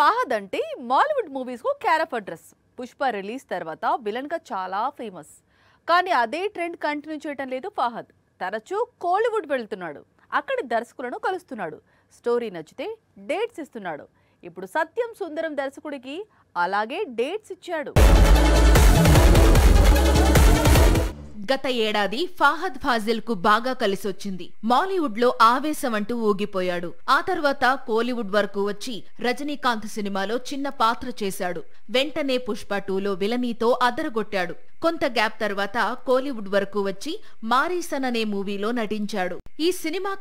ఫహద్ అంటే మాలీవుడ్ మూవీస్ కు క్యారఫ్ address. Pushpa release తర్వాత విలన్ గా చాలా ఫేమస్. కానీ అదే ట్రెండ్ కంటిన్యూ చేయడం లేదు ఫహద్. తరచూ కోలీవుడ్ వెళ్తున్నాడు, అక్కడి దర్శకులను కలుస్తున్నాడు, స్టోరీ నచ్చితే డేట్స్ ఇస్తున్నాడు. ఇప్పుడు సత్యం సుందరం దర్శకుడికి అలాగే డేట్స్ ఇచ్చాడు. గత ఏడాది ఫహద్ ఫాజిల్ కు బాగా కలిసొచ్చింది. మాలీవుడ్ లో ఆవేశం అంటూ ఊగిపోయాడు. ఆ తర్వాత కోలీవుడ్ వరకు వచ్చి రజనీకాంత్ సినిమాలో చిన్న పాత్ర చేశాడు. వెంటనే పుష్ప 2లో విలనీతో అదరగొట్టాడు. కొంత గ్యాప్ తర్వాత కోలీవుడ్ వరకు వచ్చి మారీసన్ అనే మూవీలో నటించాడు. ఈ సినిమా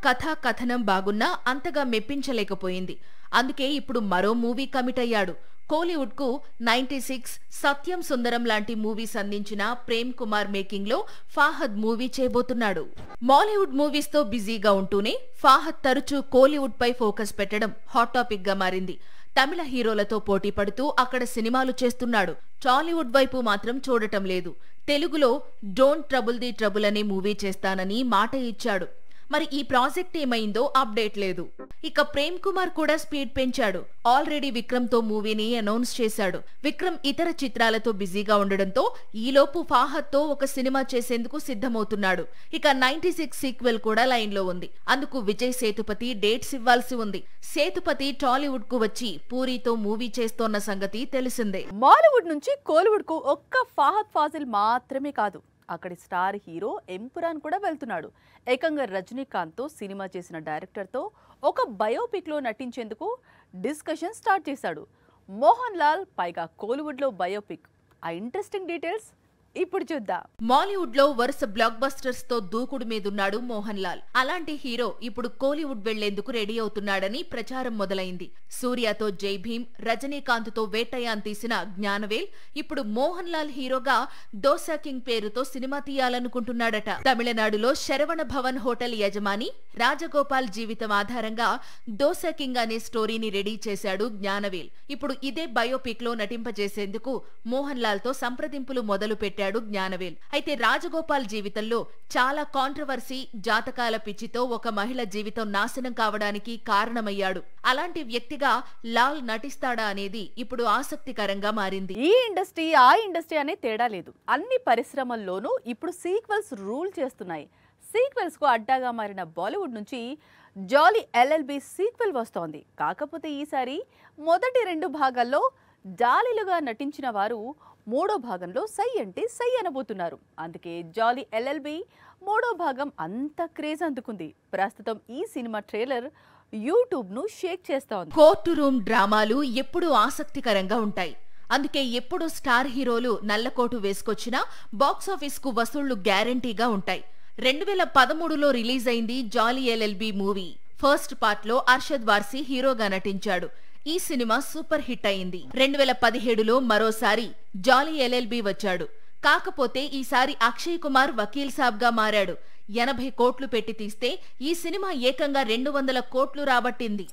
కథనం బాగున్నా అంతగా మెప్పించలేకపోయింది. అందుకే ఇప్పుడు మరో మూవీ కమిట్ అయ్యాడు. కోలీవుడ్ కు 96, సత్యం సుందరం లాంటి మూవీస్ అందించిన ప్రేమ్ కుమార్ మేకింగ్ లో ఫహద్ మూవీ చేయబోతున్నాడు. మాలీవుడ్ మూవీస్ తో బిజీగా ఉంటూనే ఫహద్ తరచూ కోలీవుడ్ పై ఫోకస్ పెట్టడం హాట్ టాపిక్ గా మారింది. తమిళ హీరోలతో పోటీ పడుతూ అక్కడ సినిమాలు చేస్తున్నాడు. టాలీవుడ్ వైపు మాత్రం చూడటం లేదు. తెలుగులో డోంట్ ట్రబుల్ ది ట్రబుల్ అనే మూవీ చేస్తానని మాట ఇచ్చాడు. మరి ఈ ప్రాజెక్ట్ ఏమైందో అప్డేట్ లేదు. ఇక ప్రేమ్ కుమార్ కూడా స్పీడ్ పెంచాడు. ఆల్రెడీ విక్రమ్ తో మూవీని అనౌన్స్ చేశాడు. విక్రమ్ ఇతర చిత్రాలతో బిజీగా ఉండడంతో ఈలోపు ఫహద్ తో ఒక సినిమా చేసేందుకు సిద్ధమవుతున్నాడు. ఇక 96 సీక్వెల్ కూడా లైన్ లో ఉంది. అందుకు విజయ్ సేతుపతి డేట్స్ ఇవ్వాల్సి ఉంది. సేతుపతి టాలీవుడ్ కు వచ్చి పూరితో మూవీ చేస్తోన్న సంగతి తెలిసిందే. మాలీవుడ్ నుంచి కోలీవుడ్ కు ఒక్క ఫహద్ ఫాజిల్ మాత్రమే కాదు, అక్కడి స్టార్ హీరో ఎంపురాన్ కూడా వెళ్తున్నాడు. ఏకంగా రజనీకాంత్ తో సినిమా చేసిన డైరెక్టర్ తో ఒక బయోపిక్ లో నటించేందుకు డిస్కషన్ స్టార్ట్ చేశాడు మోహన్ లాల్. పైగా కోలీవుడ్ లో బయోపిక్. ఆ ఇంట్రెస్టింగ్ డీటెయిల్స్ ఇప్పుడు చూద్దాం. మాలీవుడ్ లో వరుస బ్లాక్ బస్టర్స్ తో దూకుడు మీదున్నాడు మోహన్ లాల్. అలాంటి హీరో ఇప్పుడు కోలీవుడ్ వెళ్లేందుకు రెడీ అవుతున్నాడని ప్రచారం మొదలైంది. సూర్యతో జై భీమ్, రజనీకాంత్ తో వేటయాన్ తీసిన జ్ఞానవేల్ ఇప్పుడు మోహన్ లాల్ హీరోగా దోసా కింగ్ పేరుతో సినిమా తీయాలనుకుంటున్నాడట. తమిళనాడులో శరవణ భవన్ హోటల్ యజమాని రాజగోపాల్ జీవితం ఆధారంగా దోసా కింగ్ అనే స్టోరీని రెడీ చేశాడు జ్ఞానవేల్. ఇప్పుడు ఇదే బయోపిక్ లో నటింపజేసేందుకు మోహన్ లాల్ తో సంప్రదింపులు మొదలు పెట్టాడు జ్ఞానవేల్. అయితే రాజగోపాల్ జీవితంలో చాలా కాంట్రవర్సీ, జాతకాల పిచ్చితో ఒక మహిళ జీవితం నాశనం కావడానికి కారణమయ్యాడు. అలాంటి వ్యక్తిగా లాల్ నటిస్తాడా అనేది ఇప్పుడు ఆసక్తికరంగా మారింది. ఈ ఇండస్ట్రీ ఆ ఇండస్ట్రీ అనే తేడా లేదు. అన్ని పరిశ్రమల్లోనూ ఇప్పుడు సీక్వెల్స్ రూల్ చేస్తున్నాయి. సీక్వెల్స్ కు అడ్డాగా మారిన బాలీవుడ్ నుంచి జాలీ ఎల్ఎల్బి సీక్వెల్ వస్తోంది. కాకపోతే ఈసారి మొదటి 2 భాగాల్లో జాలీలుగా నటించిన వారు మూడో భాగంలో సై అంటే సై అనబోతున్నారు. అందుకే జాలీ ఎల్ఎల్బి మూడో భాగం అంత క్రేజ్ అందుకుంది. ప్రస్తుతం ఈ సినిమా ట్రైలర్ యూట్యూబ్ ను షేక్ చేస్తా ఉంది. కోర్టు రూమ్ డ్రామాలు ఎప్పుడూ ఆసక్తికరంగా ఉంటాయి. అందుకే ఎప్పుడు స్టార్ హీరోలు నల్లకోటు వేసుకొచ్చినా బాక్సాఫీస్ కు వసూళ్లు గ్యారంటీగా ఉంటాయి. 2013లో రిలీజ్ అయింది జాలీ ఎల్ఎల్బి మూవీ. ఫస్ట్ పార్ట్ లో అర్షద్ వార్సీ హీరోగా నటించాడు. ఈ సినిమా సూపర్ హిట్ అయింది. 2017లో మరోసారి జాలీ ఎల్ఎల్బి వచ్చాడు. కాకపోతే ఈసారి అక్షయ్ కుమార్ వకీల్ సాబ్ గా మారాడు. 80 కోట్లు పెట్టి తీస్తే ఈ సినిమా ఏకంగా 200 కోట్లు రాబట్టింది.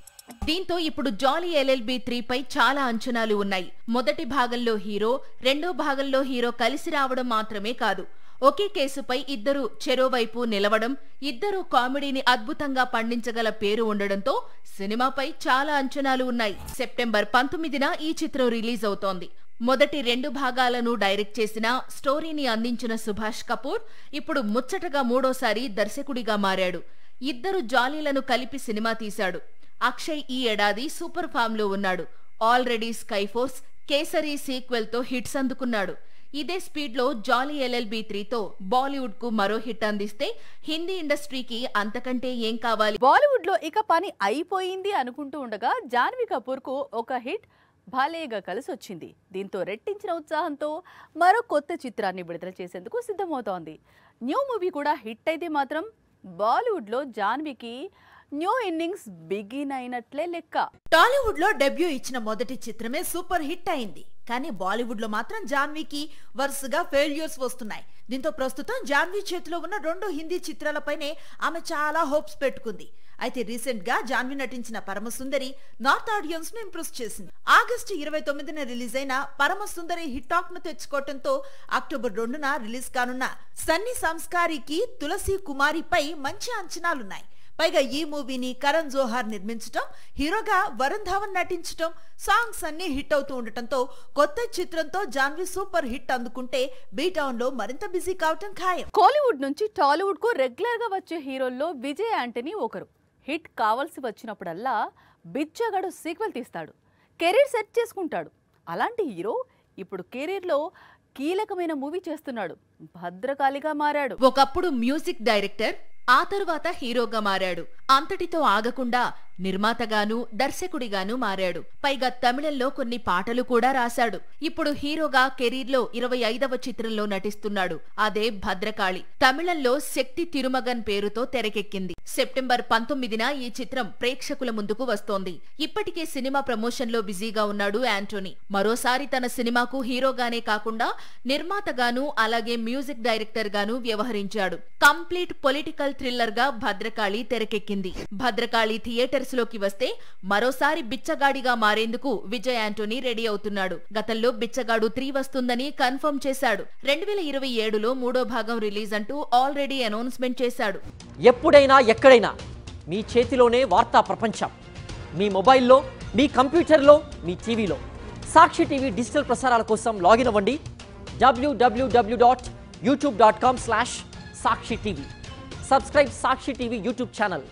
దీంతో ఇప్పుడు జాలీ ఎల్ఎల్బి 3 పై చాలా అంచనాలు ఉన్నాయి. మొదటి భాగంలో హీరో, రెండో భాగంలో హీరో కలిసి రావడం మాత్రమే కాదు, ఒకే కేసుపై ఇద్దరు చెరోవైపు నిలవడం, ఇద్దరు కామెడీని అద్భుతంగా పండించగల పేరు ఉండడంతో సినిమాపై చాలా అంచనాలు ఉన్నాయి. సెప్టెంబర్ 19న ఈ చిత్రం రిలీజ్ అవుతోంది. మొదటి 2 భాగాలను డైరెక్ట్ చేసిన, స్టోరీని అందించిన సుభాష్ కపూర్ ఇప్పుడు ముచ్చటగా మూడోసారి దర్శకుడిగా మారాడు. ఇద్దరు జాలీలను కలిపి సినిమా తీశాడు. అక్షయ్ ఈ ఏడాది సూపర్ ఫామ్ లో ఉన్నాడు. Already sky force, kesari sequel తో హిట్స్ అందుకున్నాడు. ఇదే స్పీడ్ లో జాలీ ఎల్ఎల్బి 3తో బాలీవుడ్ కు మరో హిట్ అందిస్తే హిందీ ఇండస్ట్రీకి అంతకంటే ఏం కావాలి? బాలీవుడ్ లో ఇక పని అయిపోయింది అనుకుంటూ ఉండగా జాన్వీ కపూర్ కు ఒక హిట్ భలేగా కలిసి వచ్చింది. దీంతో రెట్టించిన ఉత్సాహంతో మరో కొత్త చిత్రాన్ని విడుదల చేసేందుకు సిద్ధమవుతోంది. న్యూ మూవీ కూడా హిట్ అయితే మాత్రం బాలీవుడ్ లో జాన్వీకి న్యూ ఇన్నింగ్స్ బిగిన్ అయినట్లే లెక్క. టాలీవుడ్ లో డెబ్యూ ఇచ్చిన మొదటి చిత్రమే సూపర్ హిట్ అయింది. కానీ బాలీవుడ్ లో మాత్రం జాన్వీకి వరుసగా ఫెయిల్యూర్స్ వస్తున్నాయి. దీంతో ప్రస్తుతం జాన్వీ చేతిలో ఉన్న 2 హిందీ చిత్రాలపైనే ఆమె చాలా హోప్స్ పెట్టుకుంది. అయితే రీసెంట్ గా జాన్వీ నటించిన పరమసుందరి నార్త్ ఆడియన్స్ ను ఇంప్రెస్ చేసింది. ఆగస్టు 29న రిలీజ్ అయిన పరమసుందరి హిట్ టాక్ ను తెచ్చుకోవడంతో అక్టోబర్ 2న రిలీజ్ కానున్న సన్నీ సంస్కారికి తులసి కుమారిపై మంచి అంచనాలున్నాయి. పైగా ఈ మూవీని కరణ్ జోహార్ నిర్మించడం, హీరోగా వరుణ్ ధావన్ నటించడం, సాంగ్స్ అన్ని హిట్ అవుతూ ఉండటంతో కొత్త చిత్రంతో జాన్వీ సూపర్ హిట్ అందుకుంటే బీటౌన్ లో మరింత బిజీ కావటం ఖాయం. కోలీవుడ్ నుంచి టాలీవుడ్ కు రెగ్యులర్ గా వచ్చే హీరోల్లో విజయ్ యాంటనీ ఒకరు. హిట్ కావాల్సి వచ్చినప్పుడల్లా బిచ్చగాడు సీక్వెల్ తీస్తాడు, కెరీర్ సెట్ చేసుకుంటాడు. అలాంటి హీరో ఇప్పుడు కెరీర్లో కీలకమైన మూవీ చేస్తున్నాడు. భద్రకాళిగా మారాడు. ఒకప్పుడు మ్యూజిక్ డైరెక్టర్, ఆ తరువాత హీరోగా మారాడు. అంతటితో ఆగకుండా నిర్మాతగాను దర్శకుడిగాను మారాడు. పైగా తమిళంలో కొన్ని పాటలు కూడా రాశాడు. ఇప్పుడు హీరోగా కెరీర్లో 25వ చిత్రంలో నటిస్తున్నాడు. అదే భద్రకాళి. తమిళంలో శక్తి తిరుమగన్ పేరుతో తెరకెక్కింది. సెప్టెంబర్ 19న ఈ చిత్రం ప్రేక్షకుల ముందుకు వస్తోంది. ఇప్పటికే సినిమా ప్రమోషన్ లో బిజీగా ఉన్నాడు యాంటోనీ. మరోసారి తన సినిమాకు హీరోగానే కాకుండా నిర్మాతగాను అలాగే మ్యూజిక్ డైరెక్టర్ గాను వ్యవహరించాడు. కంప్లీట్ పొలిటికల్ థ్రిల్లర్ గా భద్రకాళి తెరకెక్కింది. భద్రకాళి థియేటర్స్ లోకి వస్తే మరోసారి బిచ్చగాడిగా మారేందుకు విజయ్ యాంటోనీ రెడీ అవుతున్నాడు. గతంలో బిచ్చగాడు 3 వస్తుందని కన్ఫర్మ్ చేశాడు. 2027లో 3వ భాగం రిలీజ్ అంటూ ఆల్రెడీ అనౌన్స్మెంట్ చేశాడు. ఎప్పుడైనా ఎక్కడైనా మీ చేతిలోనే వార్తా ప్రపంచం. మీ మొబైల్లో, మీ కంప్యూటర్లో, మీ టీవీలో. సాక్షి టీవీ డిజిటల్ ప్రసారాల కోసం లాగిన్ అవ్వండి www.youtube.com/సాక్షి టీవీ. సబ్స్క్రైబ్ సాక్షి టీవీ యూట్యూబ్ ఛానల్.